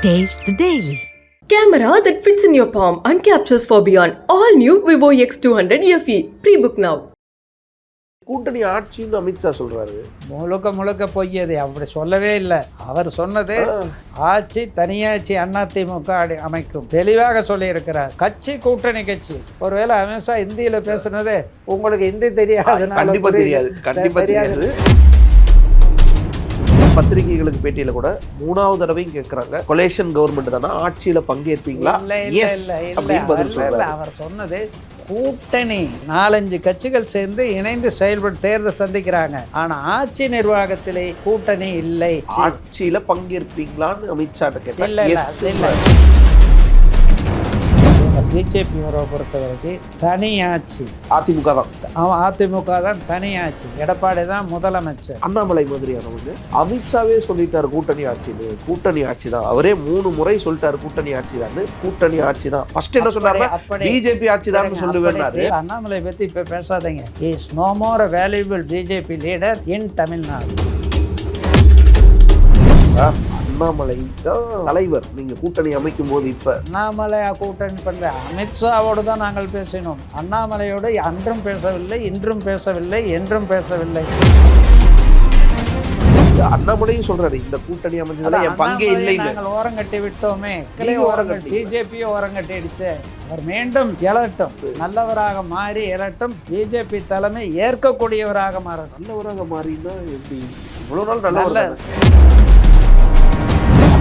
Taste the Daily. Camera that fits in your palm and captures for beyond. All new Vivo X200 FE. Pre-book now. கூட்டணி ஆட்சின்னு அமித்ஷா சொல்றாரு. முழுக்க பொய்யது. அப்படி சொல்லவே இல்லை. அவர் சொன்னது ஆட்சி தனியாட்சி அதிமுக அமைக்கும் தெளிவாக சொல்லியிருக்கிறார். கட்சி கூட்டணி கட்சி. ஒருவேளை அமித்ஷா இந்தியில பேசுனது உங்களுக்கு ஹிந்தி தெரியாது. கண்டிப்பா தெரியாது. பத்திரிகைகளுக்கு பேட்டியில கூட 3வது தடவையும் கேட்கிறாங்க, கொலேஷன் கவர்மெண்ட் தானா, ஆட்சியில பங்கேற்பீங்களா? அவர் சொன்னது கூட்டணி 4-5 கட்சிகள் சேர்ந்து இணைந்து செயல்பட்டு தேர்தல் சந்திக்கிறாங்க. ஆனா ஆட்சி நிர்வாகத்திலே கூட்டணி இல்லை. ஆட்சியில பங்கேற்பீங்களான்னு அமித்ஷா கேட்டாங்க. பிஜேபி பொறுத்த வரைக்கும் தனியாட்சி. அதிமுக தான் தனியாட்சி. எடப்பாடி தான் முதலமைச்சர். அண்ணாமலை மாதிரியானவங்க அமித்ஷாவே சொல்லிட்டாரு கூட்டணி ஆட்சி தான். அவரே 3 முறை சொல்லிட்டாரு கூட்டணி ஆட்சி தான். கூட்டணி ஆட்சி தான். ஃபர்ஸ்ட் என்ன சொன்னாரு? பிஜேபி ஆட்சி தான் சொல்லுவேன்னாரு. அண்ணாமலை பத்தி இப்ப பேசாதீங்க. Is no more valuable BJP leader in Tamil Nadu. Annamalai தான் தலைவர். நீங்க கூட்டணி அமைக்கும் போது இப்ப அண்ணாமலை கூட்டணி பண்ற அமித்ஷாவோடு தான் நாங்கள் பேசினோம். அண்ணாமலையோடு அன்றும் பேசவில்லை, இன்றும் பேசவில்லை, என்றும் பேசவில்லை. அண்ணாமலையும் சொல்றாரு இந்த கூட்டணி அமைச்சதுல என் பங்கே இல்லை. நாங்கள் ஓரங்கட்டி விட்டோமே. பிஜேபியை ஓரங்கட்டி அடிச்சு அவர் மீண்டும் எழட்டும், நல்லவராக மாறி எழட்டும். பிஜேபி தலைமை ஏற்கக்கூடியவராக மாறட்டும். நல்லவராக மாறினா எப்படி? இவ்வளவு நாள் நல்ல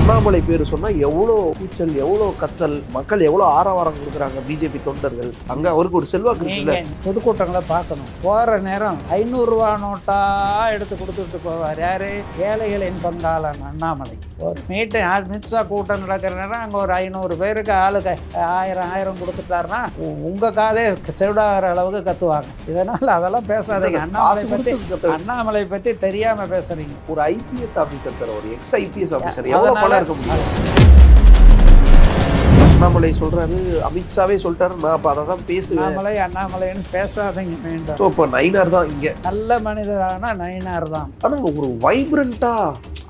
அண்ணாமலை பேரு சொன்னா எவ்வளோ கூச்சல், எவ்வளோ கத்தல், மக்கள் எவ்வளோ ஆரவாரம் கொடுக்குறாங்க பிஜேபி தொண்டர்கள். அங்க அவருக்கு ஒரு செல்வாக்கு இருக்குல்ல. பொதுக்கூட்டங்களை பார்க்கணும். போற நேரம் 500 ரூபா நோட்டா எடுத்து கொடுத்துட்டு போவார். யாரு? ஏழைகளின் பங்காளன் அண்ணாமலை. ஒரு மீட்டிங் அமித்ஷா கூட்டம் நடக்கிற நேரம் அங்க ஒரு 500 பேருக்கு ஆளுக்கு 1000 கொடுத்துட்டாருன்னா உங்க காதே செவிடாகிற அளவுக்கு கத்துவாங்க. இதனால அதெல்லாம் பேசாதீங்க. அண்ணாமலை பத்தி தெரியாம பேசுறீங்க. ஒரு ஐபிஎஸ் ஆபீசர் சார், ஒரு எக்ஸ் ஐபிஎஸ் ஆபீசர் எவ்வளவு இருக்க முடியும்? அண்ணாமலை சொல்றாரு, அமித்ஷாவே சொல்லிட்டாரு, நான் அப்ப அதை தான் பேசுவேன். அண்ணாமலைன்னு பேசாதீங்க மீண்டும். இப்போ நயினார் தான் இங்க நல்ல மனிதரானா நயினார் தான். ஆனா ஒரு வைப்ரண்டா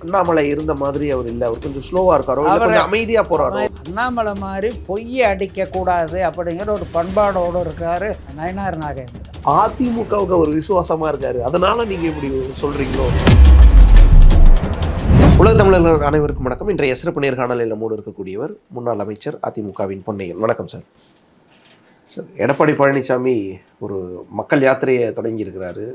அண்ணாமலை இருந்த மாதிரி அவர் இல்ல. அவர் கொஞ்சம் ஸ்லோவா இருக்காரோ, கொஞ்சம் அமைதியா போறாரோ. அண்ணாமலை மாதிரி பொய்யை அடிக்க கூடாது அப்படிங்கிற ஒரு பண்பாடோடு இருக்காரு நயினார் நாகேந்திரன். அதிமுகவுக்கு ஒரு விசுவாசமா இருக்காரு. அதனால நீங்க இப்படி சொல்றீங்களோ? உலக தமிழர்கள் அனைவருக்கும் வணக்கம். இன்றைய சிறப்பு நேர்காணலில் நம்மோடு இருக்கக்கூடியவர் முன்னாள் அமைச்சர் அதிமுகவின் பொன்னையன். வணக்கம் சார். சார், எடப்பாடி பழனிசாமி ஒரு மக்கள் யாத்திரையை தொடங்கி இருக்கிறாரு.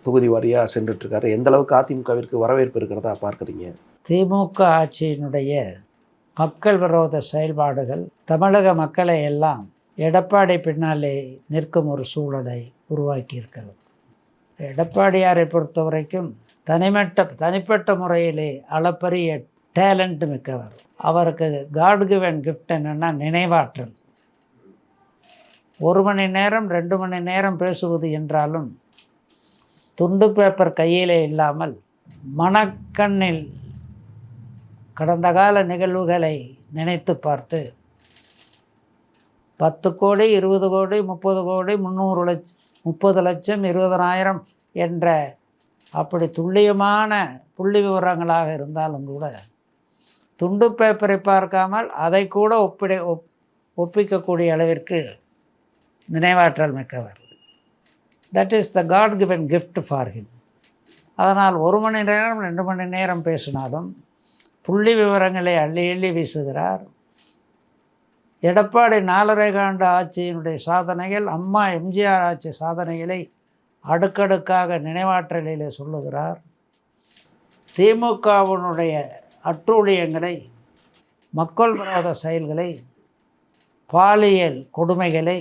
தொகுதி வாரியாக சென்றுட்டு இருக்காரு. எந்த அளவுக்கு அதிமுகவிற்கு வரவேற்பு இருக்கிறதா பார்க்குறீங்க? திமுக ஆட்சியினுடைய மக்கள் விரோத செயல்பாடுகள் தமிழக மக்களை எல்லாம் எடப்பாடி பின்னாலே நிற்கும் ஒரு சூழலை உருவாக்கி இருக்கிறது. எடப்பாடியாரை பொறுத்த வரைக்கும் தனிப்பட்ட முறையிலே அளப்பரிய டேலண்ட் மிக்கவர். அவருக்கு காட் கிவன் கிஃப்ட் என்னென்னா நினைவாற்றல். 1 மணி நேரம் 2 மணி நேரம் பேசுவது என்றாலும் துண்டு பேப்பர் கையிலே இல்லாமல் மனக்கண்ணில் கடந்த கால நிகழ்வுகளை நினைத்து பார்த்து 10 கோடி 20 கோடி 30 கோடி 300 லட்சம் 30 லட்சம் 20,000 என்ற அப்படி துல்லியமான புள்ளி விவரங்களாக இருந்தாலும் கூட துண்டு பேப்பரை பார்க்காமல் அதை கூட ஒப்பிக்கக்கூடிய அளவிற்கு நினைவாற்றல் மிக்கவர். That is the God given gift for him. அதனால் 1 மணி நேரம் 2 மணி நேரம் பேசினாலும் புள்ளி விவரங்களை அள்ளி வீசுகிறார். எடப்பாடி 4.5 ஆண்டு ஆட்சியினுடைய சாதனைகள், அம்மா எம்ஜிஆர் ஆட்சி சாதனைகளை அடுக்கடுக்காக நினைவாற்றலிலே சொல்லுகிறார். திமுகவினுடைய அட்டூழியங்களை, மக்கள் விரோத செயல்களை, பாலியல் கொடுமைகளை,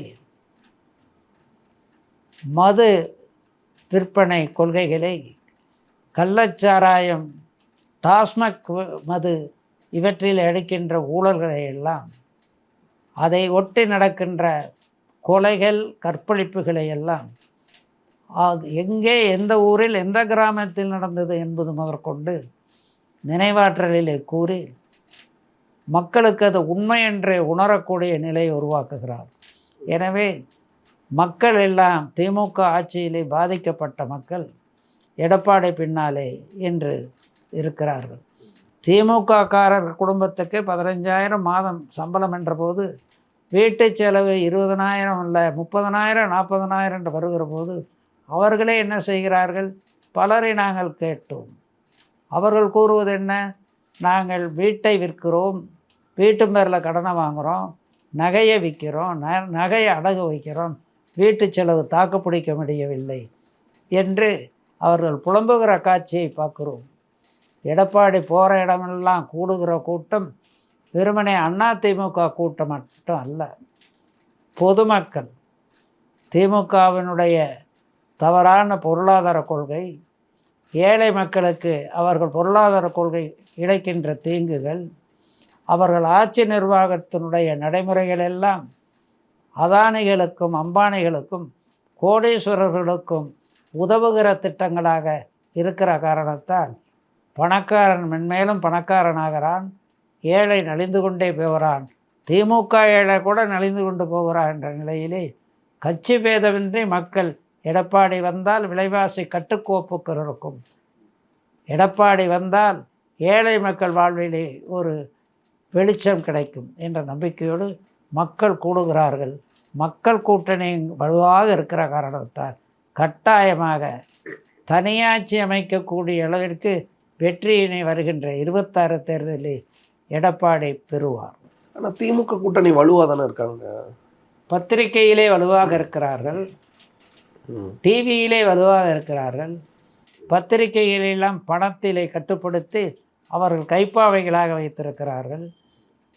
மது விற்பனை கொள்கைகளை, கள்ளச்சாராயம், டாஸ்மாக் மது இவற்றில் எடுக்கின்ற ஊழல்களை எல்லாம், அதை ஒட்டி நடக்கின்ற கொலைகள், கற்பழிப்புகளை எல்லாம் எங்கே, எந்த ஊரில், எந்த கிராமத்தில் நடந்தது என்பது முதற்கொண்டு நினைவாற்றலிலே கூறி மக்களுக்கு அது உண்மை என்றே உணரக்கூடிய நிலையை உருவாக்குகிறார். எனவே மக்கள் எல்லாம் திமுக ஆட்சியிலே பாதிக்கப்பட்ட மக்கள் எடப்பாடி பின்னாலே என்று இருக்கிறார்கள். திமுககாரர் குடும்பத்துக்கு 15,000 மாதம் சம்பளம் என்ற போது வீட்டு செலவு 20,000 இல்லை 30,000 40,000 என்று வருகிற போது அவர்களே என்ன செய்கிறார்கள்? பலரை நாங்கள் கேட்டோம். அவர்கள் கூறுவது என்ன? நாங்கள் வீட்டை விற்கிறோம், வீட்டு பேரில் கடனை வாங்குகிறோம், நகையை விற்கிறோம், நகையை அடகு வைக்கிறோம், வீட்டு செலவு தாக்கு பிடிக்க முடியவில்லை என்று அவர்கள் புலம்புகிற காட்சியை பார்க்குறோம். எடப்பாடி போகிற இடமெல்லாம் கூடுகிற கூட்டம் வெறுமனே அதிமுக கூட்டம் மட்டும் அல்ல, பொதுமக்கள். திமுகவினுடைய தவறான பொருளாதார கொள்கை, ஏழை மக்களுக்கு அவர்கள் பொருளாதார கொள்கை இழைக்கின்ற தீங்குகள், அவர்கள் ஆட்சி நிர்வாகத்தினுடைய நடைமுறைகள் எல்லாம் அதானிகளுக்கும் அம்பானிகளுக்கும் கோடீஸ்வரர்களுக்கும் உதவுகிற திட்டங்களாக இருக்கிற காரணத்தால் பணக்காரன் மென்மேலும் பணக்காரனாகிறான், ஏழை நலிந்து கொண்டே போகிறான். திமுக ஏழை கூட நலிந்து கொண்டு போகிறான் என்ற நிலையிலே கட்சி பேதமின்றி மக்கள் எடப்பாடி வந்தால் விலைவாசி கட்டுக்கோப்புக்கு இருக்கும், எடப்பாடி வந்தால் ஏழை மக்கள் வாழ்விலே ஒரு வெளிச்சம் கிடைக்கும் என்ற நம்பிக்கையோடு மக்கள் கூடுகிறார்கள். மக்கள் கூட்டணி வலுவாக இருக்கிற காரணத்தால் கட்டாயமாக தனியாட்சி அமைக்கக்கூடிய அளவிற்கு வெற்றியினை வருகின்ற 26 தேர்தலில் எடப்பாடி பெறுவார். ஆனால் திமுக கூட்டணி வலுவாக தானே இருக்காங்க. பத்திரிகையிலே வலுவாக இருக்கிறார்கள், டிவியிலே வலுவாக இருக்கிறார்கள். பத்திரிகைகளெல்லாம் பணத்திலே கட்டுப்படுத்தி அவர்கள் கைப்பாவைகளாக வைத்திருக்கிறார்கள்.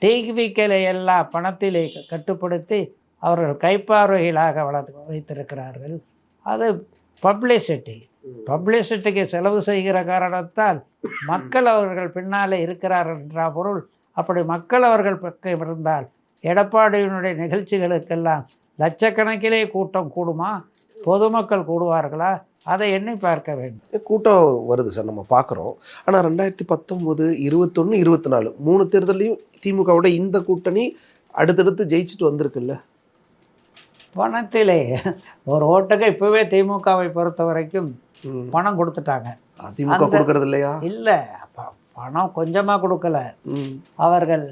டிவிக்களை எல்லாம் பணத்திலே கட்டுப்படுத்தி அவர்கள் கைப்பார்வைகளாக வைத்திருக்கிறார்கள். அது பப்ளிசிட்டிக்கு செலவு செய்கிற காரணத்தால் மக்கள் அவர்கள் பின்னாலே இருக்கிறார்கள் என்ற பொருள். அப்படி மக்கள் அவர்கள் பக்கம் இருந்தால் எடப்பாடியினுடைய நிகழ்ச்சிகளுக்கெல்லாம் லட்சக்கணக்கிலே கூட்டம் கூடுமா? பொதுமக்கள் கூடுவார்களா? அதை எண்ணி பார்க்க வேண்டும். கூட்டம் வருது சார், நம்ம பார்க்குறோம். ஆனால் 2019, 21, 24 3 தேர்தலையும் திமுகவோட இந்த கூட்டணி அடுத்தடுத்து ஜெயிச்சுட்டு வந்திருக்குல்ல. பணத்திலே ஒரு ஓட்டுக்கு இப்போவே திமுகவை பொறுத்த வரைக்கும் பணம் கொடுத்துட்டாங்க. அதிமுக கொடுக்கறது இல்லையா? இல்லை, பணம் கொஞ்சமாக கொடுக்கல. அவர்கள்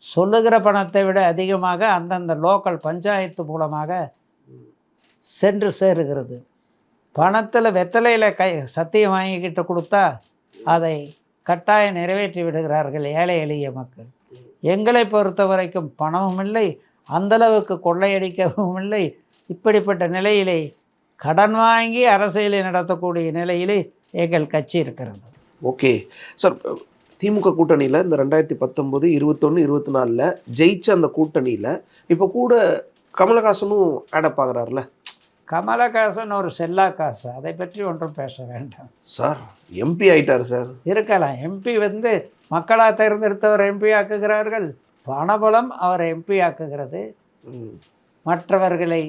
சொல்லுகிற பணத்தை விட அதிகமாக அந்தந்த லோக்கல் பஞ்சாயத்து மூலமாக சென்று சேருகிறது. பணத்தில் வெத்தலையில் சத்தியம் வாங்கிக்கிட்டு கொடுத்தா அதை கட்டாயம் நிறைவேற்றி விடுகிறார்கள் ஏழை எளிய மக்கள். எங்களை பொறுத்த வரைக்கும் பணமும் இல்லை, அந்தளவுக்கு கொள்ளையடிக்கவும் இல்லை. இப்படிப்பட்ட நிலையிலே கடன் வாங்கி அரசியலை நடத்தக்கூடிய நிலையிலே எங்கள் கட்சி இருக்கிறது. ஓகே சார், திமுக கூட்டணியில் இந்த 2019, 21, 24 ஜெயிச்ச அந்த கூட்டணியில் இப்போ கூட கமலஹாசனும் ஆடப் ஆகிறார்ல. கமலஹாசன் ஒரு செல்லா காசு, அதை பற்றி ஒன்றும் பேச வேண்டாம் சார். எம்பி ஆயிட்டார் சார். இருக்கலாம், எம்பி மக்களாக தேர்ந்தெடுத்தவர் எம்பி ஆக்குகிறார்கள். பணபலம் அவரை எம்பி ஆக்குகிறது. மற்றவர்களை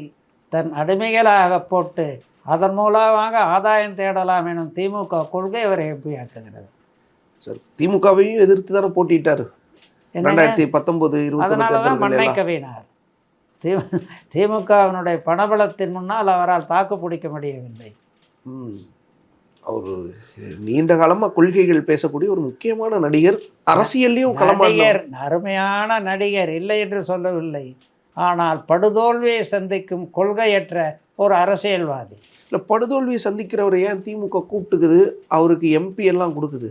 தன் அடிமைகளாக போட்டு அதன் மூலமாக ஆதாயம் தேடலாம் எனும் திமுக கொள்கை அவரை எம்பி ஆக்குகிறது. சார், திமுகவையும் எதிர்த்து தானே போட்டிட்டார் 2019, 21. அதனால தான் மண்ணை கவினார். திமுகவினுடைய பணபலத்தின் முன்னால் அவரால் தாக்கு பிடிக்க முடியவில்லை. அவர் நீண்ட காலமாக கொள்கைகள் பேசக்கூடிய ஒரு முக்கியமான நடிகர், அரசியல்லையும் நடிகர், அருமையான நடிகர், இல்லை என்று சொல்லவில்லை. ஆனால் படுதோல்வியை சந்திக்கும் கொள்கையற்ற ஒரு அரசியல்வாதி. இல்லை, படுதோல்வியை சந்திக்கிறவரை ஏன் திமுக கூப்பிட்டுக்குது, அவருக்கு எம்பி எல்லாம் கொடுக்குது?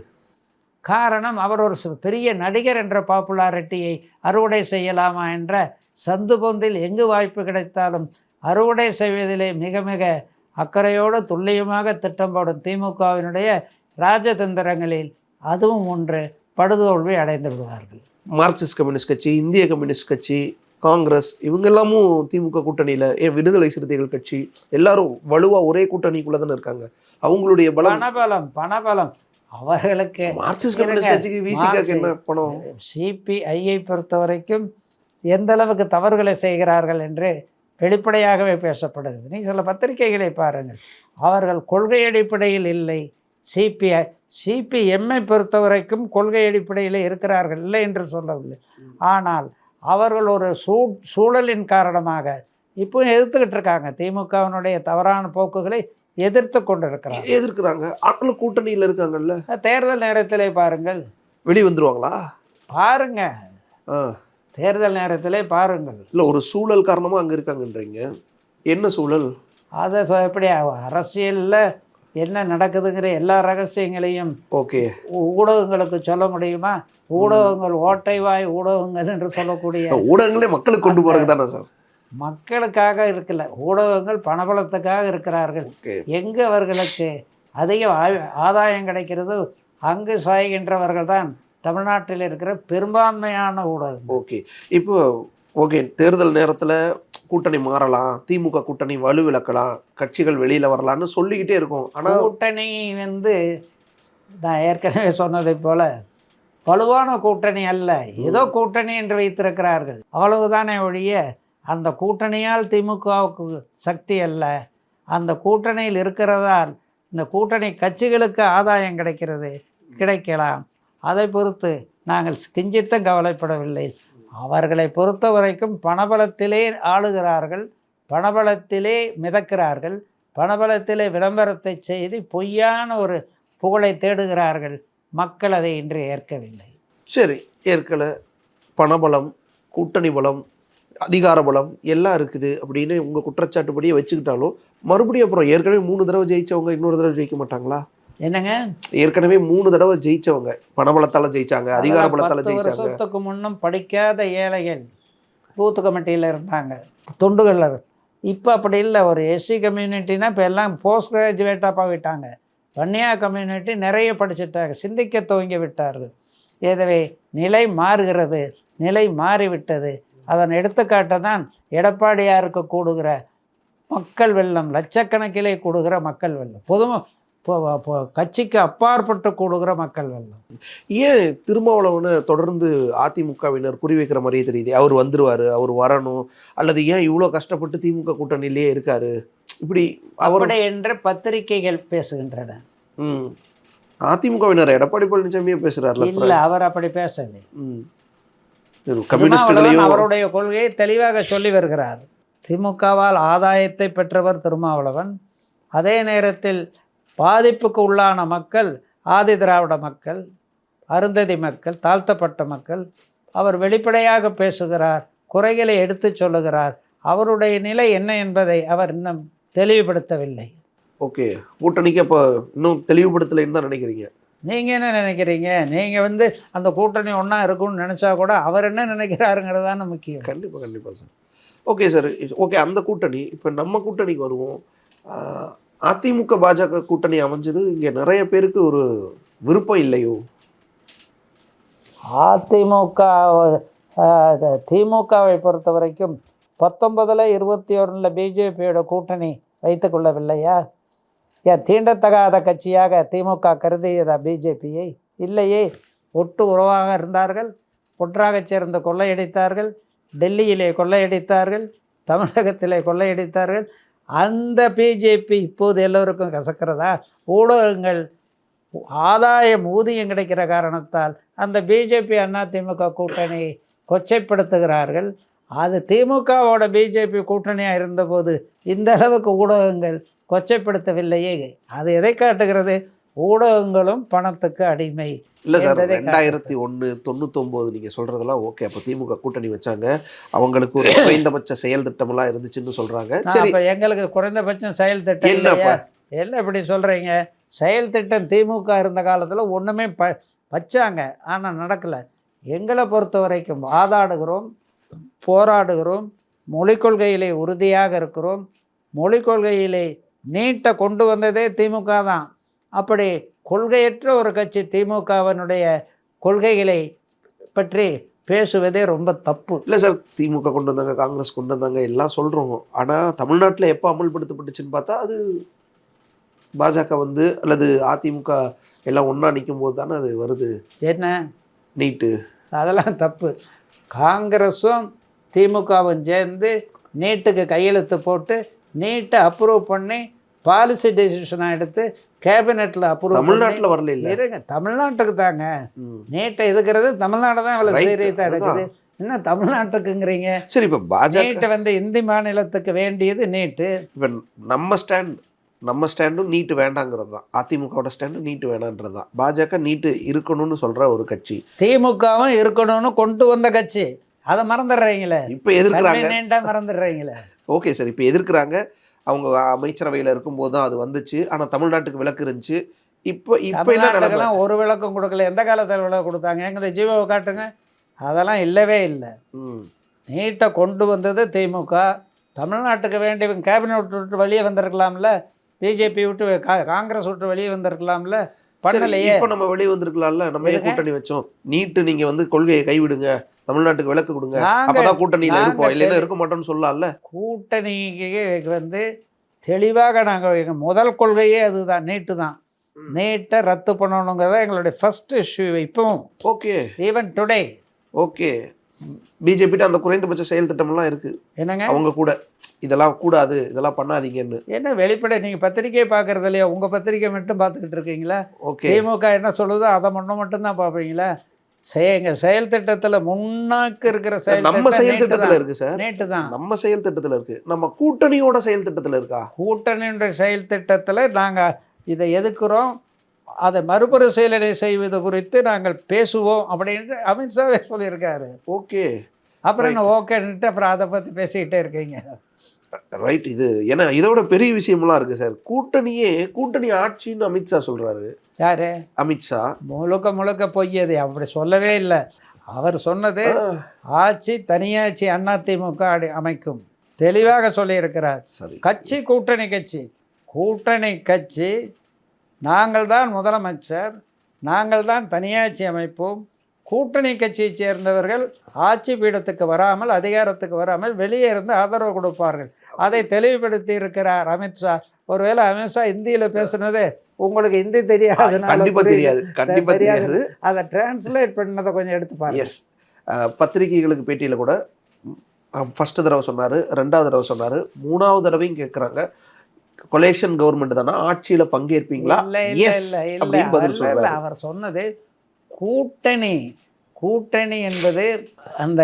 காரணம், அவர் ஒரு பெரிய நடிகர் என்ற பாப்புலாரிட்டியை அறுவடை செய்யலாமா என்ற சந்து பொந்தில் எங்கு வாய்ப்பு கிடைத்தாலும் அறுவடை செய்வதிலே மிக மிக அக்கறையோடு துல்லியமாக திட்டம் போடும் திமுகவினுடைய ராஜதந்திரங்களில் அதுவும் ஒன்று. படுதோல்வி அடைந்து விடுவார்கள். மார்க்சிஸ்ட் கம்யூனிஸ்ட் கட்சி, இந்திய கம்யூனிஸ்ட் கட்சி, காங்கிரஸ், இவங்க எல்லாமும் திமுக கூட்டணியில், ஏன் விடுதலை சிறுத்தைகள் கட்சி, எல்லாரும் வலுவாக ஒரே கூட்டணிக்குள்ளே தானே இருக்காங்க. அவங்களுடைய பணபலம் அவர்களுக்கு. மார்க்சிஸ்ட் கம்யூனிஸ்ட் கட்சிக்கு விசிகாக்கு என்ன பணம்? சிபிஐயை பொறுத்த வரைக்கும் எந்த அளவுக்கு தவறுகளை செய்கிறார்கள் என்று வெளிப்படையாகவே பேசப்படுகிறது. நீ சில பத்திரிகைகளை பாருங்கள், அவர்கள் கொள்கை அடிப்படையில் இல்லை. சிபிஎம்ஐ பொறுத்த வரைக்கும் கொள்கை அடிப்படையில் இருக்கிறார்கள், இல்லை என்று சொல்லவில்லை. ஆனால் அவர்கள் ஒரு சூழலின் காரணமாக இப்போ எதிர்த்துக்கிட்டு இருக்காங்க. திமுகவினுடைய தவறான போக்குகளை எதிர்த்து கொண்டு இருக்கிறாங்க. எதிர்க்கிறாங்க. ஆட்கள் கூட்டணியில் இருக்காங்கல்ல. தேர்தல் நேரத்திலே பாருங்கள், வெளியே வந்துருவாங்களா? பாருங்க, ஆ. தேர்தல் நேரத்திலே பாருங்கள். இல்லை, ஒரு சூழல் காரணமாக அங்கே இருக்காங்கன்றீங்க. என்ன சூழல்? அதை எப்படி அரசியலில் என்ன நடக்குதுங்கிற எல்லா ரகசியங்களையும் ஓகே. ஊடகங்களுக்கு சொல்ல முடியுமா? ஊடகங்கள் ஓட்டை வாய் ஊடகங்கள் என்று சொல்லக்கூடிய ஊடகங்களே மக்களுக்கு கொண்டு போகிறது தானே சார்? மக்களுக்காக இருக்கல, ஊடகங்கள் பணபலத்துக்காக இருக்கிறார்கள். ஓகே. எங்கு அவர்களுக்கு அதிக ஆதாயம் கிடைக்கிறது அங்கு சாய்கின்றவர்கள் தான் தமிழ்நாட்டில் இருக்கிற பெரும்பான்மையான ஊடகம். ஓகே. இப்போ ஓகே, தேர்தல் நேரத்தில் கூட்டணி மாறலாம், திமுக கூட்டணி வலுவிழக்கலாம், கட்சிகள் வெளியில் வரலான்னு சொல்லிக்கிட்டே இருக்கும். ஆனால் கூட்டணி நான் ஏற்கனவே சொன்னதை போல வலுவான கூட்டணி அல்ல, ஏதோ கூட்டணி என்று வைத்திருக்கிறார்கள், அவ்வளவுதானே ஒழிய அந்த கூட்டணியால் திமுகவுக்கு சக்தி அல்ல. அந்த கூட்டணியில் இருக்கிறதால் இந்த கூட்டணி கட்சிகளுக்கு ஆதாயம் கிடைக்கலாம். அதை பொறுத்து நாங்கள் கிஞ்சித்தும் கவலைப்படவில்லை. அவர்களை பொறுத்த வரைக்கும் பணபலத்திலே ஆளுகிறார்கள், பணபலத்திலே மிதக்கிறார்கள், பணபலத்திலே விளம்பரத்தை செய்து பொய்யான ஒரு புகழை தேடுகிறார்கள். மக்கள் அதை இன்று ஏற்கவில்லை. சரி, ஏற்கலை. பணபலம், கூட்டணி பலம், அதிகார பலம் எல்லாம் இருக்குது அப்படின்னு உங்கள் குற்றச்சாட்டுப்படியே வச்சுக்கிட்டாலும் மறுபடியும் அப்புறம் ஏற்கனவே 3 தடவை ஜெயித்தவங்க இன்னொரு தடவை ஜெயிக்க மாட்டாங்களா? என்னங்க, ஏற்கனவே 3 தடவை ஜெயித்தவங்க பணபலத்தால் ஜெயிச்சாங்க, அதிகார பலத்தால் ஜெயிச்சாங்க. 10 வருஷத்துக்கு முன்னும் படிக்காத ஏழைகள் பூத்து கமிட்டியில் இருந்தாங்க, தொண்டுகள். இப்போ அப்படி இல்லை. ஒரு எஸ்சி கம்யூனிட்டினா இப்போ எல்லாம் போஸ்ட் கிராஜுவேட்டாக போயிட்டாங்க. வன்னியா கம்யூனிட்டி நிறைய படிச்சுட்டாங்க, சிந்திக்க துவங்கி விட்டார்கள். எனவே நிலை மாறுகிறது, நிலை மாறிவிட்டது. அதன் எடுத்துக்காட்டை தான் எடப்பாடியாருக்கு கூடுகிற மக்கள் வெள்ளம், லட்சக்கணக்கிலே கூடுகிற மக்கள் வெள்ளம், பொதுவாக கட்சிக்கு அப்பாற்பட்டு கூடுகிற மக்கள் வெள்ளம். ஏன் திருமாவளவனை தொடர்ந்து அதிமுகவினர் குறிவைக்கிற மாதிரியே தெரியுது? அவர் வந்துருவார், அவர் வரணும், அல்லது ஏன் இவ்வளோ கஷ்டப்பட்டு திமுக கூட்டணியிலேயே இருக்காரு இப்படி அவருடைய என்ற பத்திரிகைகள் பேசுகின்றன. அதிமுகவினர் எடப்பாடி பழனிசாமியே பேசுறாரு. இல்லை, அவர் அப்படி பேசவில்லை. கம்யூனிஸ்டுகளையும் அவருடைய கொள்கையை தெளிவாக சொல்லி வருகிறார். திமுகவால் ஆதாயத்தை பெற்றவர் திருமாவளவன். அதே நேரத்தில் பாதிப்புக்கு உள்ளான மக்கள் ஆதி திராவிட மக்கள், அருந்ததி மக்கள், தாழ்த்தப்பட்ட மக்கள். அவர் வெளிப்படையாக பேசுகிறார், குறைகளை எடுத்து சொல்லுகிறார். அவருடைய நிலை என்ன என்பதை அவர் இன்னும் தெளிவுபடுத்தவில்லை. ஓகே, கூட்டணிக்கு அப்போ இன்னும் தெளிவுபடுத்தலைன்னு தான் நினைக்கிறீங்க? நீங்கள் என்ன நினைக்கிறீங்க? நீங்கள் அந்த கூட்டணி ஒன்றா இருக்கும்னு நினச்சா கூட அவர் என்ன நினைக்கிறாருங்கிறது தானே முக்கியம். கண்டிப்பாக கண்டிப்பாக சார். Okay sir, okay. அந்த கூட்டணி இப்போ நம்ம கூட்டணிக்கு வருவோம். அதிமுக பாஜக கூட்டணி அமைஞ்சது இங்கே நிறைய பேருக்கு ஒரு விருப்பம் இல்லையோ? திமுகவை பொறுத்த வரைக்கும் 19 21 பிஜேபியோட கூட்டணி வைத்து கொள்ளவில்லையா? ஏன் தீண்டத்தகாத கட்சியாக திமுக கருதியதா பிஜேபியை? இல்லையே. ஒட்டு உறவாக இருந்தார்கள், ஒன்றாக சேர்ந்து கொள்ளையடித்தார்கள், டெல்லியிலே கொள்ளையடித்தார்கள், தமிழகத்திலே கொள்ளையடித்தார்கள். அந்த பிஜேபி இப்போது எல்லோருக்கும் கசக்கிறதா? ஊடகங்கள் ஆதாயம் ஊதியம் கிடைக்கிற காரணத்தால் அந்த பிஜேபி அதிமுக கூட்டணியை கொச்சைப்படுத்துகிறார்கள். அது திமுகவோட பிஜேபி கூட்டணியாக இருந்தபோது இந்த அளவுக்கு ஊடகங்கள் கொச்சைப்படுத்தவில்லையே. அது எதை காட்டுகிறது? ஊடகங்களும் பணத்துக்கு அடிமை. இல்லை சார், 2001 99 நீங்கள் சொல்கிறதெல்லாம் ஓகே. அப்போ திமுக கூட்டணி வச்சாங்க, அவங்களுக்கு ஒரு குறைந்தபட்ச செயல் திட்டமெல்லாம் இருந்துச்சுன்னு சொல்கிறாங்க. சரி, இப்போ எங்களுக்கு குறைந்தபட்சம் செயல் திட்டம் இல்லையா? என்ன இப்படி சொல்கிறீங்க? செயல் திட்டம் திமுக இருந்த காலத்தில் ஒன்றுமே வச்சாங்க, ஆனால் நடக்கலை. எங்களை பொறுத்த வரைக்கும் வாதாடுகிறோம், போராடுகிறோம், மொழிக் கொள்கையிலே உறுதியாக இருக்கிறோம். மொழிக் கொள்கையிலே நீட்டை கொண்டு வந்ததே திமுக தான். அப்படி கொள்கையற்ற ஒரு கட்சி திமுகவினுடைய கொள்கைகளை பற்றி பேசுவதே ரொம்ப தப்பு. இல்லை சார், திமுக கொண்டு வந்தாங்க, காங்கிரஸ் கொண்டு வந்தாங்க, எல்லாம் சொல்கிறோம். ஆனால் தமிழ்நாட்டில் எப்போ அமல்படுத்தப்பட்டுச்சுன்னு பார்த்தா அது பாஜக அல்லது அதிமுக எல்லாம் ஒன்றா நிற்கும் போது தானே அது வருது. என்ன நீட்டு? அதெல்லாம் தப்பு. காங்கிரஸும் திமுகவும் சேர்ந்து நீட்டுக்கு கையெழுத்து போட்டு நீட்டை அப்ரூவ் பண்ணி பாலிசி டெசிஷனாக எடுத்து கேபினெட்டில் அப்ரூவ். தமிழ்நாட்டில் வரல. இல்லை, இருங்க, தமிழ்நாட்டுக்கு தாங்க நீட்டை எதுக்கிறது. தமிழ்நாடு தான் இவ்வளோ சீரியஸாக எடுக்குது. என்ன தமிழ்நாட்டுக்குங்கிறீங்க? சரி, இப்போ பாஜக நீட்டை இந்தி மாநிலத்துக்கு வேண்டியது நீட்டு. இப்போ நம்ம ஸ்டாண்ட், நம்ம ஸ்டாண்டும் நீட்டு வேண்டாங்கிறது தான். அதிமுகவோட ஸ்டாண்டும் நீட்டு வேணான்றது தான். பாஜக நீட்டு இருக்கணும்னு சொல்ற ஒரு கட்சி. திமுகவும் இருக்கணும்னு கொண்டு வந்த கட்சி. அதை மறந்துடுறீங்களே, இப்போ எதிர்க்கிறாங்க. மறந்துடுறீங்களே. ஓகே சார், இப்போ எதிர்க்கிறாங்க. அவங்க அமைச்சரவையில் இருக்கும்போது தான் அது வந்துச்சு. ஆனால் தமிழ்நாட்டுக்கு விலக்கு இருந்துச்சு. இப்போ இப்போ என்ன நிலைமை? தமிழ்நாட்டுக்கெல்லாம் ஒரு விளக்கம் கொடுக்கல. எந்த காலத்தில் விளக்கு கொடுத்தாங்க? எங்களை ஜீவோவை காட்டுங்க. அதெல்லாம் இல்லவே இல்லை. நீட்டை கொண்டு வந்தது திமுக. தமிழ்நாட்டுக்கு வேண்டியவங்க கேபினெட் விட்டு வெளியே வந்திருக்கலாம்ல, பிஜேபி விட்டு காங்கிரஸ் விட்டு வெளியே வந்திருக்கலாம்ல, பண்ணலையே. இப்போ நம்ம வெளியே வந்திருக்கலாம்ல, நம்ம ஏன் கூட்டணி வச்சோம்? நீட்டு நீங்க வந்து கொள்கையை கைவிடுங்க, தமிழ்நாட்டுக்கு விலக்கு கொடுங்க, அப்பதான் கூட்டணியில இருப்போம், இல்லைன்னா இருக்க மாட்டோம்னு சொல்லலாம்ல. கூட்டணிக்கு வந்து தெளிவாக நாங்கள் எங்கள் முதல் கொள்கையே அதுதான், நீட்டு தான். நீட்டை ரத்து பண்ணணுங்கிறத எங்களுடைய ஃபர்ஸ்ட் இஷ்யூ. இப்பவும் ஓகே, ஈவன் டுடே. ஓகே, பிஜேபிட்ட அந்த குறைந்தபட்ச செயல் திட்டம்லாம் இருக்கு. என்னங்க அவங்க கூட இதெல்லாம் கூடாது, இதெல்லாம் பண்ணாதீங்கன்னு. என்ன வெளிப்படை? நீங்கள் பத்திரிக்கையை பார்க்கறது இல்லையா? உங்கள் பத்திரிக்கை மட்டும் பார்த்துக்கிட்டு இருக்கீங்களா? ஓகே, திமுக என்ன சொல்லுதோ அதை மட்டும்தான் பார்ப்பீங்களா? எங்கள் செயல் திட்டத்தில் முன்னாக்கு இருக்கிற நம்ம செயல் திட்டத்தில் இருக்கு சார். நீட்டு தான் நம்ம செயல் திட்டத்தில் இருக்கு. நம்ம கூட்டணியோட செயல் திட்டத்தில் இருக்கா? கூட்டணியுடைய செயல் திட்டத்தில் நாங்கள் இதை எதுக்குறோம், அதை மறுபரிசீலனை செய்வது குறித்து நாங்கள் பேசுவோம் அப்படின்னு அமித்ஷாவே சொல்லியிருக்காரு. ஓகே, அப்புறம் என்ன ஓகேன்ட்டு அப்புறம் அதை பற்றி பேசிக்கிட்டே இருக்கீங்க. ரைட். இது ஏன்னா இதோட பெரிய விஷயம்லாம் இருக்கு சார். கூட்டணி ஆட்சின்னு அமித்ஷா சொல்றாரு. யாரு? அமித்ஷா. முழுக்க பொய்யது. அப்படி சொல்லவே இல்லை. அவர் சொன்னது ஆட்சி தனியாட்சி அதிமுக அமைக்கும் தெளிவாக சொல்லியிருக்கிறார். கட்சி கூட்டணி கட்சி நாங்கள் தான் முதலமைச்சர், நாங்கள் தான் தனியாட்சி அமைப்போம். கூட்டணி கட்சியை சேர்ந்தவர்கள் ஆட்சி பீடத்துக்கு வராமல், அதிகாரத்துக்கு வராமல் வெளியே இருந்து ஆதரவு கொடுப்பார்கள். அதை தெளிவுபடுத்தி இருக்கிறார் அமித்ஷா. ஒருவேளை அமித்ஷா இந்தியில் பேசுனது உங்களுக்கு ஹிந்தி தெரியாது, அதை டிரான்ஸ்லேட் பண்ணதை கொஞ்சம் எடுத்து பாருங்க. எஸ், பத்திரிகைகளுக்கு பேட்டியில் கூட ஃபர்ஸ்ட் தடவை சொன்னார், ரெண்டாவது தடவை சொன்னார், மூணாவது தடவையும் கேட்குறாங்க, கொலேஷன் கவர்மெண்ட் தானே, ஆட்சியில் பங்கேற்பீங்களா? அவர் சொன்னது கூட்டணி என்பது அந்த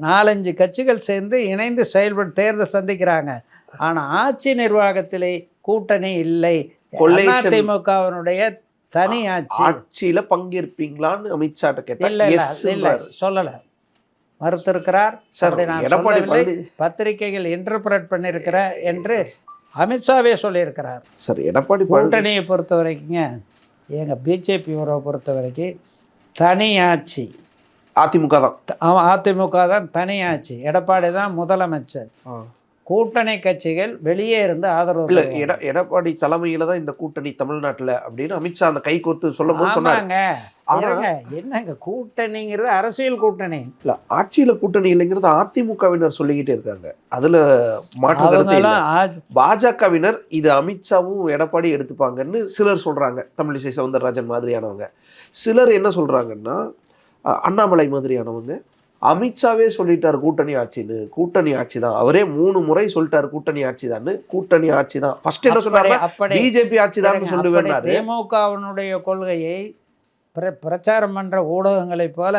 4-5 கட்சிகள் சேர்ந்து இணைந்து செயல்பட்டு தேர்தல் சந்திக்கிறாங்க. ஆனால் ஆட்சி நிர்வாகத்திலே கூட்டணி இல்லை. அதிமுகவினுடைய தனி ஆட்சியில பங்கேற்பீங்களான்னு அமித்ஷா கேட்டார். சொல்லல, மறுத்திருக்கிறார். பத்திரிகைகள் இன்டர்பிரட் பண்ணிருக்கிற என்று அமித்ஷாவே சொல்லியிருக்கிறார். சார், எடப்பாடி கூட்டணியை பொறுத்த வரைக்குங்க, எங்கள் பிஜேபி உறவை பொறுத்த வரைக்கும் தனியாட்சி அதிமுக தான் தனியாட்சி. எடப்பாடி தான் முதலமைச்சர். கூட்டணி கட்சிகள் வெளியே இருந்து ஆதரவு இல்லை. எடப்பாடி தலைமையில தான் இந்த கூட்டணி தமிழ்நாட்டில் அப்படின்னு அமித்ஷா அந்த கை கோர்த்து சொல்லும் போது சொன்னாங்க. என்னங்க கூட்டணிங்கிறது அரசியல் கூட்டணி இல்லை, ஆட்சியில கூட்டணி இல்லைங்கிறது அதிமுகவினர் சொல்லிக்கிட்டே இருக்காங்க. அதுல மாற்று கருத்து இல்லை. பாஜகவினர் இது அமித்ஷாவும் எடப்பாடி எடுத்துப்பாங்கன்னு சிலர் சொல்றாங்க. தமிழிசை சவுந்தரராஜன் மாதிரியானவங்க. சிலர் என்ன சொல்றாங்கன்னா, அண்ணாமலை மாதிரியானவங்க, அமித்ஷாவே சொல்லிட்டாரு கூட்டணி ஆட்சின்னு. கூட்டணி ஆட்சி தான், அவரே 3 முறை சொல்லிட்டாரு கூட்டணி ஆட்சி தான். கூட்டணி ஆட்சி தான் ஃபர்ஸ்ட் என்ன சொன்னாரு, பிஜேபி ஆட்சி தான் சொல்லுவேன். திமுகவினுடைய கொள்கையை பிரச்சாரம் பண்ற ஊடகங்களைப் போல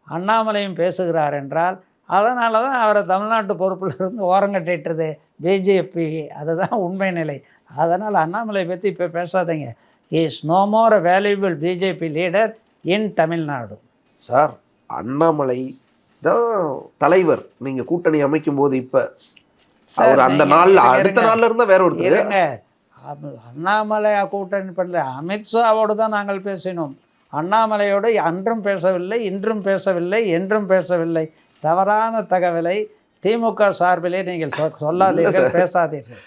அண்ணாமலையும் பேசுகிறார் என்றால், அதனால தான் அவரை தமிழ்நாட்டு பொறுப்பில் இருந்து ஓரங்கட்டிட்டுது பிஜேபி. அதுதான் உண்மை நிலை. அதனால் அண்ணாமலை பற்றி இப்போ பேசாதீங்க. Is no more a valuable BJP leader in Tamil Nadu. Sir, Annamalai தான் தலைவர். நீங்க கூட்டணி அமைக்கும் போது இப்ப அவர் அந்த நாள்ல அடுத்த நாள்ல இருந்தா வேற ஒருத்தர். அண்ணாமலை கூட்டணி பண்ணல, அமித்ஷாவோடு தான் நாங்கள் பேசினோம். அண்ணாமலையோடு அன்றும் பேசவில்லை, இன்றும் பேசவில்லை, என்றும் பேசவில்லை. தவறான தகவலை திமுக சார்பிலே நீங்கள் சொல்லாதீர்கள், பேசாதீர்கள்.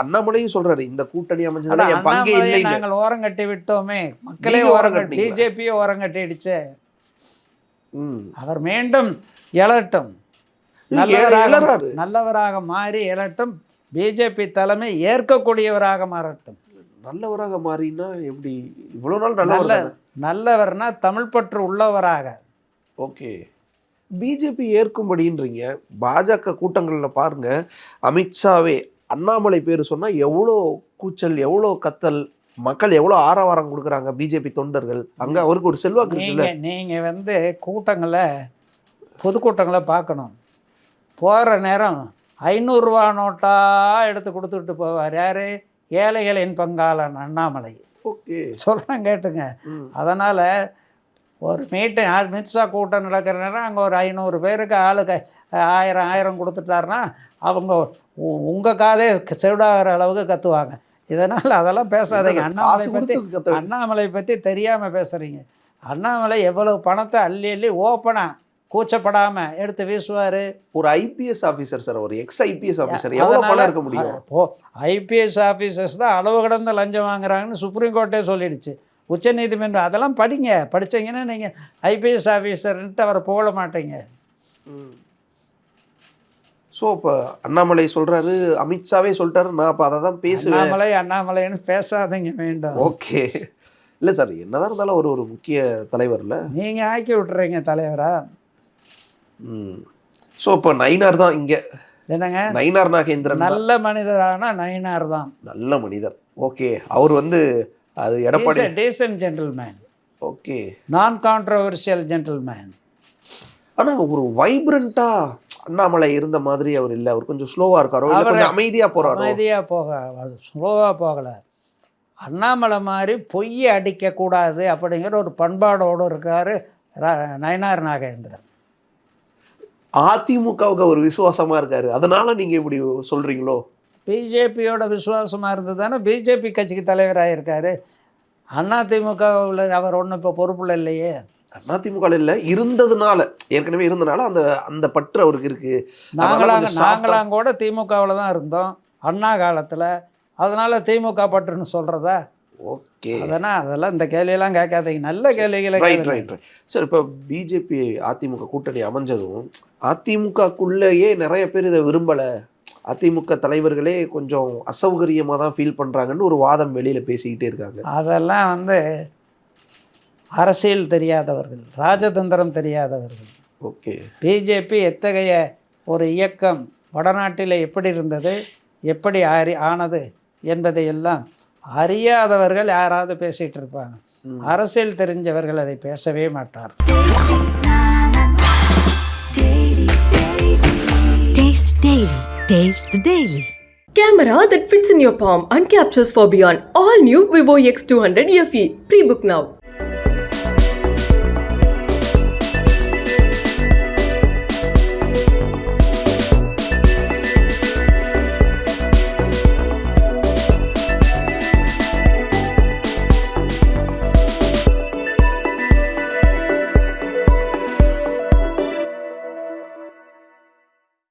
அண்ணாமலையும் சொல்றாரு இந்த கூட்டணி அமைச்சதுல என் பங்கே இல்லை, நாங்கள் ஓரங்கட்டி விட்டோமே, மக்களே ஓரங்கட்டி, பிஜேபியை ஓரங்கட்டிடுச்சு. அவர் மீண்டும் எழட்டும், நல்லவராக மாறி எழட்டும். பிஜேபி தலைமை ஏற்கக்கூடியவராக மாறட்டும். நல்லவராக மாறினா எப்படி? இவ்வளவு நாள் நல்லவர்னா தமிழ் பற்று உள்ளவராக. ஓகே, பிஜேபி ஏற்கும்படின்றீங்க. பாஜக கூட்டங்களில் பாருங்க, அமித்ஷாவே அண்ணாமலை பேர் சொன்னா எவ்வளோ கூச்சல், எவ்வளோ கத்தல், மக்கள் எவ்வளோ ஆரவாரம் கொடுக்குறாங்க பிஜேபி தொண்டர்கள். அங்கே அவருக்கு ஒரு செல்வாக்கு இருக்குல்ல. நீங்கள் வந்து பொதுக்கூட்டங்களை பார்க்கணும். போகிற நேரம் 500 ரூபா நோட்டாக எடுத்து கொடுத்துட்டு போவார். யார்? ஏழைகளின் பங்காளன் அண்ணாமலை. ஓகே. சொல்கிறேன் கேட்டுங்க. அதனால் ஒரு மித்ஸா கூட்டம் நடக்கிற நேரம் அங்கே ஒரு 500 பேருக்கு ஆளுக்கு 1000 கொடுத்துட்டாருன்னா அவங்க உங்கள் காதே செவிடாகிற அளவுக்கு கத்துவாங்க. இதனால் அதெல்லாம் பேசாதீங்க. அண்ணாமலை பற்றி தெரியாமல் பேசுகிறீங்க. அண்ணாமலை எவ்வளவு பணத்தை அள்ளி அள்ளி ஓப்பனாக கூச்சப்படாமல் எடுத்து வீசுவார். ஒரு ஐபிஎஸ் ஆஃபீஸர் சார், ஒரு எக்ஸ் ஐபிஎஸ் ஆஃபீஸர் எவ்வளோ பணம் இருக்க முடியும்? ஐபிஎஸ் ஆஃபீஸர்ஸ் தான் அளவு கடந்த லஞ்சம் வாங்குறாங்கன்னு சுப்ரீம் கோர்ட்டே சொல்லிடுச்சு. உச்சநீதிமன்றம் அதெல்லாம் படிங்க. படித்தீங்கன்னா நீங்கள் ஐபிஎஸ் ஆஃபீஸர்ன்ட்டு அவரை போக மாட்டீங்க. ஸோ இப்போ அண்ணாமலை சொல்கிறாரு, அமித்ஷாவே சொல்லிட்டாரு, நான் அப்போ அதை தான் பேசுவேன். அண்ணாமலைன்னு பேசாதீங்க வேண்டாம். ஓகே. இல்லை சார், என்னதான் இருந்தாலும் ஒரு முக்கிய தலைவர்ல நீங்கள் ஆக்கி விட்டுறீங்க தலைவரா. ஸோ இப்போ நயினார் தான் இங்கே என்னங்க, நயினார் நாகேந்திரன் நல்ல மனிதரான நயினார் தான் நல்ல மனிதர். ஓகே. அவர் அது எடப்பாடி டீசன்ட் ஜென்டில்மேன். ஓகே. நான் கான்ட்ரவர்ஷியல் ஜென்டில்மேன். ஆனால் ஒரு வைப்ரண்டா அண்ணாமலை இருந்த மாதிரி அவர் இல்லை. அவர் கொஞ்சம் ஸ்லோவாக இருக்காரோ, கொஞ்சம் அமைதியாக போகிறாரோ? அமைதியாக ஸ்லோவாக போகலை. அண்ணாமலை மாதிரி பொய்யை அடிக்கக்கூடாது அப்படிங்கிற ஒரு பண்பாடோடு இருக்கார் நயினார் நாகேந்திரன். அதிமுகவுக்கு ஒரு விசுவாசமாக இருக்காரு, அதனால நீங்கள் இப்படி சொல்கிறீங்களோ? பிஜேபியோட விசுவாசமாக இருந்து தானே பிஜேபி கட்சிக்கு தலைவராக இருக்கார். அதிமுகவில் அவர் ஒன்றும் இப்போ பொறுப்புல இல்லையே. அதிமுக இல்லை, இருந்ததுனால, ஏற்கனவே இருந்தனால அந்த பற்று அவருக்கு இருக்கு. நாங்களாம் கூட திமுகவில் தான் இருந்தோம் அண்ணா காலத்தில். அதனால திமுக பற்றுன்னு சொல்கிறதா? ஓகே. அதெல்லாம் இந்த கேள்வியெல்லாம் கேட்காதீங்க. நல்ல கேள்விகளை. ரைட். சார், இப்போ பிஜேபி அதிமுக கூட்டணி அமைஞ்சதும் அதிமுகக்குள்ளேயே நிறைய பேர் இதை விரும்பலை, அதிமுக தலைவர்களே கொஞ்சம் அசௌகரியமாக தான் ஃபீல் பண்ணுறாங்கன்னு ஒரு வாதம் வெளியில் பேசிக்கிட்டே இருக்காங்க. அதெல்லாம் அரசியல் தெரியாதவர்கள், ராஜதந்திரம் தெரியாதவர்கள். ஓகே. பிஜேபி எத்தகைய ஒரு இயக்கம், வடநாட்டில் எப்படி இருந்தது, எப்படி ஆனது என்பதையெல்லாம் அறியாதவர்கள் யாராவது பேசிகிட்டு இருப்பாங்க. அரசியல் தெரிஞ்சவர்கள் அதை பேசவே மாட்டார். Taste the Daily. Camera that fits in your palm and captures for beyond. All new Vivo X200 FE. Pre-book now.